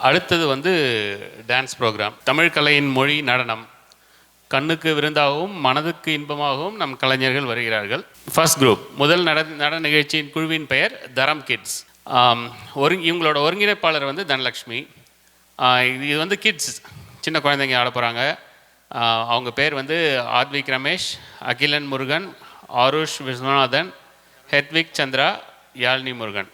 அடுத்தது வந்து dance program. Tamil கலையின் மொழி நடனம். கண்ணுக்கு விருந்தாகவும் மனதுக்கு இன்பமாகவும் நம் கலைஞர்கள் வருகிறார்கள். ஃபர்ஸ்ட் குரூப் முதல் நடன நிகழ்ச்சியின் குழுவின் பெயர் தரம் கிட்ஸ். இவங்களோட ஒருங்கிணைப்பாளர் வந்து தனலக்ஷ்மி. இது வந்து கிட்ஸ், சின்ன குழந்தைங்க ஆட போகிறாங்க. அவங்க பேர் வந்து ஆத்விக் ரமேஷ், அகிலன் முருகன், ஆருஷ் விஸ்வநாதன், ஹெத்விக் சந்திரா, யாழ்னி முருகன்.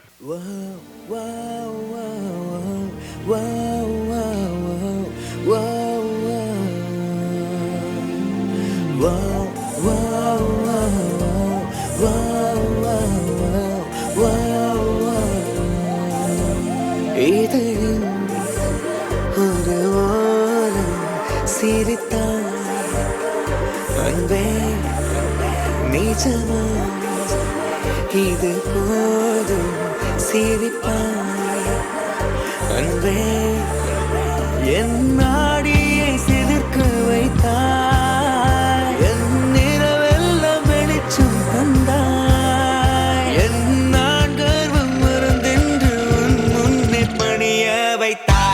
ஒரு ஓரம் சிரித்தாய் அன்பே நிஜமா, இது போதும் சிரிப்பாய் அன்பே, என் நாடியை சிலிர்க்க வைத்தாய், என் நிறவெல்லாம் வெளிச்சம் தந்தாய், என் நான் கர்வம் மறந்தென்று உன் முன்னே பணிய வைத்தாய்.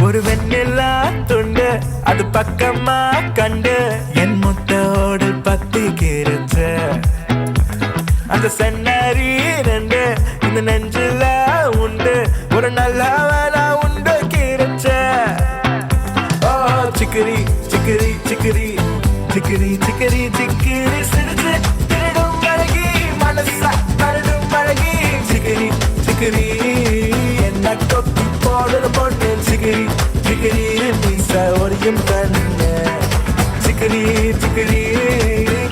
ஒரு வெண்ணிலா துண்டு அது பக்கமா கண்டு என் முத்தோடு பத்தி கிருச்ச, அந்த சென்னரி ரெண்டு இந்த நெஞ்சில உண்டு, ஒரு நல்ல வேலை உண்டு கிருச்ச. ஓ சிக்கரி சிக்கரி சிக்கரி சிக்கரி சிக்கரி சிக்கரி சிரிச்சு திருடும் அழகி, மனசா மரடும் அழகி, சிக்கரி சிக்கரி என்ன கொத்தி போடுற பொண்ணு, சிக்கரி சிக்கரி மீச ஒரியும் கண்ணு, சிக்கரி சிக்கரி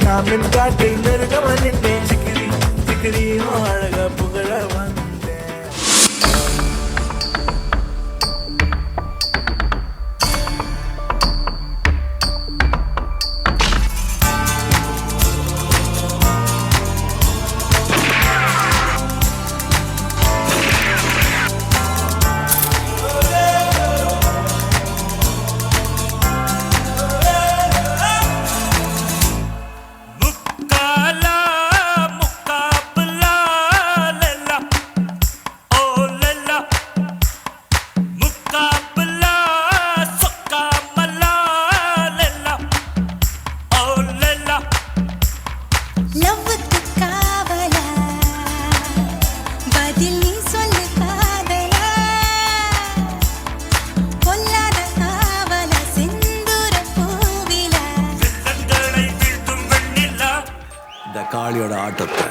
காமின் காட்டை நெருங்க வந்துட்டேன், சிக்கரி சிக்கரி அழகா புகழ வந்தேன். காளியோட ஆட்டத்தை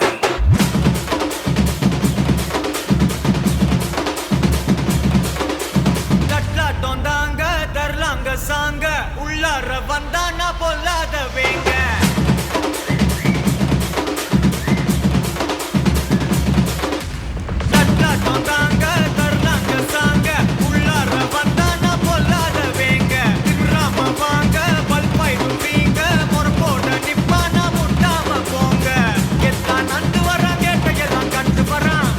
தட்லாட்டம் தாங்க தரலாங்க சாங்க, உள்ளார வந்தானா பொல்லாத வேங்க. தட்லாட்டம் தாங்க தரலாங்க சாங்க, உள்ளார வந்தானா பொல்லாத வேங்க. திம்ராம வாங்க பல்பாய்டுவீங்க, பொறப்போட நிப்பானா முட்டாம போங்க. எத்தான் நண்டு வரான் கேட்டையெல்லாம் கண்டு வரான்,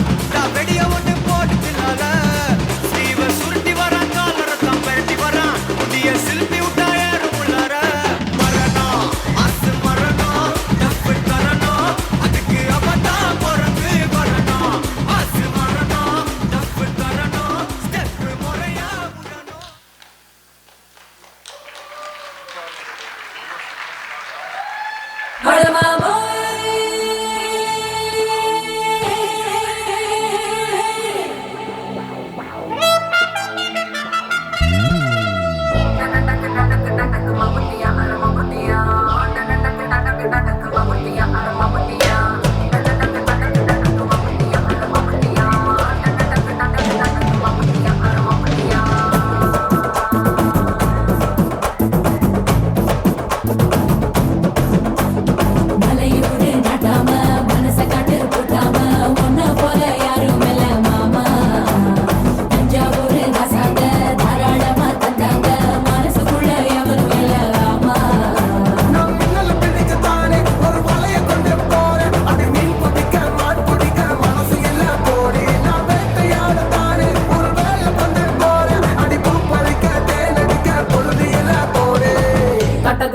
வெடிய ஒன்று போட்டுனால ஸ்ரீவ சுருட்டி வரான், காலரத்தான் பரட்டி வரான், முடிய சில்பி விட்டா ஏறும் உள்ளார. மரணம் அசு மரணம் தப்பு தரணும், அதுக்கு அப்பதான் பிறந்து வரணும். அசு மரணம் தப்பு தரணும், ஸ்டெப்பு முறையா விடணும். La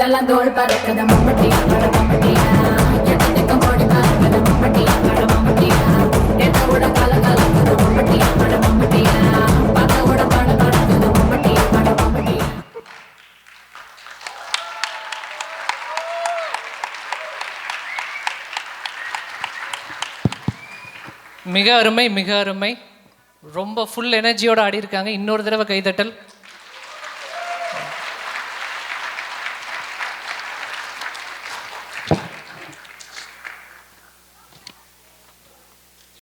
போதெல்லாம் தோல் பறக்குது மம்மட்டியா பட மம்மட்டியா எட்டுக்கும் போடி பறக்குது மம்மட்டியா பட மம்மட்டியா எட்டோட கல கலக்குது மம்மட்டியா பட மம்மட்டியா பத்தோட பட பறக்குது மம்மட்டியா பட மம்மட்டியா. மிக அருமை மிக அருமை. ரொம்ப ஃபுல் எனர்ஜியோடு ஆடி இருக்காங்க. இன்னொரு தடவை கைதட்டல்.